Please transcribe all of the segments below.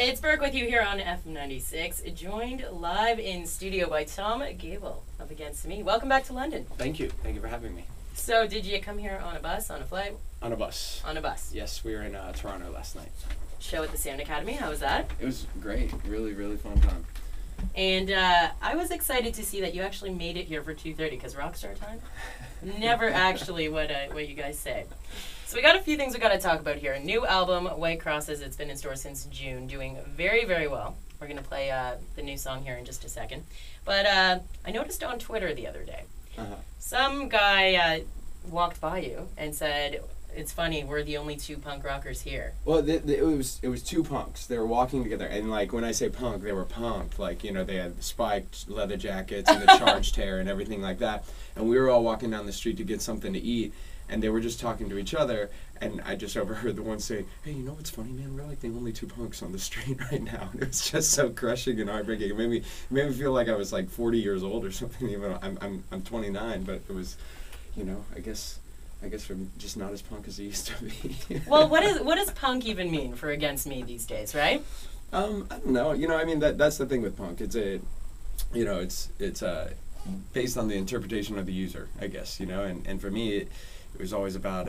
It's Burke with you here on FM96, joined live in studio by Tom Gabel up against me. Welcome back to London. Thank you. Thank you for having me. So, did you come here on a bus, on a flight? On a bus. On a bus. Yes, we were in Toronto last night. Show at the Sound Academy. How was that? It was great. Really, really fun time. And I was excited to see that you actually made it here for 2:30 because Rockstar time. Never actually what you guys say. So we got a few things we got to talk about here. A new album, White Crosses. It's been in store since June, doing very, very well. We're going to play the new song here in just a second. But I noticed on Twitter the other day, some guy walked by you and said, "It's funny, we're the only two punk rockers here." Well, it was two punks. They were walking together, and like when I say punk, they were punk. Like, you know, they had spiked leather jackets and the charged hair and everything like that. And we were all walking down the street to get something to eat. And they were just talking to each other, and I just overheard the one say, "Hey, you know what's funny, man? We're like the only two punks on the street right now." And it was just so crushing and heartbreaking. It made me feel like I was like 40 years old or something. Even though I'm 29, but it was, you know, I guess I'm just not as punk as I used to be. Well, what does punk even mean for Against Me these days, right? I don't know. You know, I mean that's the thing with punk. It's based on the interpretation of the user, I guess. You know, and for me. It was always about,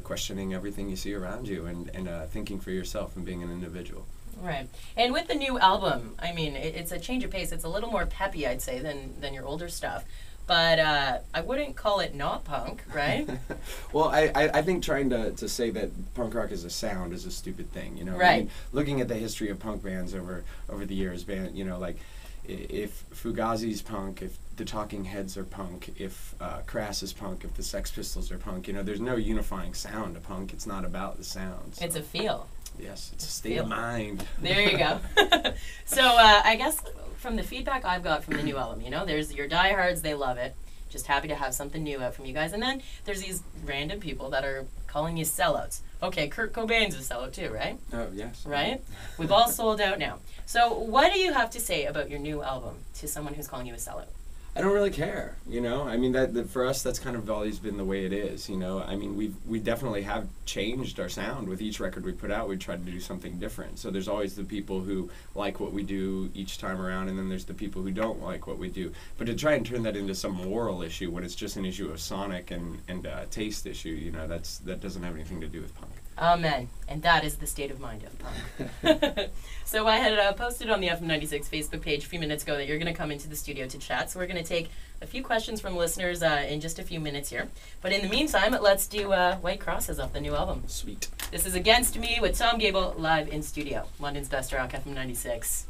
questioning everything you see around you and thinking for yourself and being an individual. Right. And with the new album, I mean, it's a change of pace. It's a little more peppy, I'd say, than your older stuff. But I wouldn't call it not punk, right? Well, I think trying to say that punk rock is a sound is a stupid thing, you know? Right. I mean, looking at the history of punk bands over the years, like if Fugazi's punk, if the Talking Heads are punk, if Crass is punk, if the Sex Pistols are punk, you know, there's no unifying sound to punk. It's not about the sound. So. It's a feel. Yes, it's a state of mind. There you go. So I guess from the feedback I've got from the new album, you know, there's your diehards, they love it. Just happy to have something new out from you guys. And then there's these random people that are calling you sellouts. Okay, Kurt Cobain's a sellout too, right? Oh, yes. Right? We've all sold out now. So what do you have to say about your new album to someone who's calling you a sellout? I don't really care, you know. I mean, that for us, that's kind of always been the way it is, you know. I mean, we definitely have changed our sound with each record we put out. We tried to do something different. So there's always the people who like what we do each time around, and then there's the people who don't like what we do. But to try and turn that into some moral issue when it's just an issue of sonic and taste issue, you know, that doesn't have anything to do with punk. Amen. And that is the state of mind of punk. So I had posted on the FM96 Facebook page a few minutes ago that you're going to come into the studio to chat. So we're going to take a few questions from listeners in just a few minutes here. But in the meantime, let's do White Crosses off the new album. Sweet. This is Against Me with Tom Gabel live in studio. London's best rock, FM96.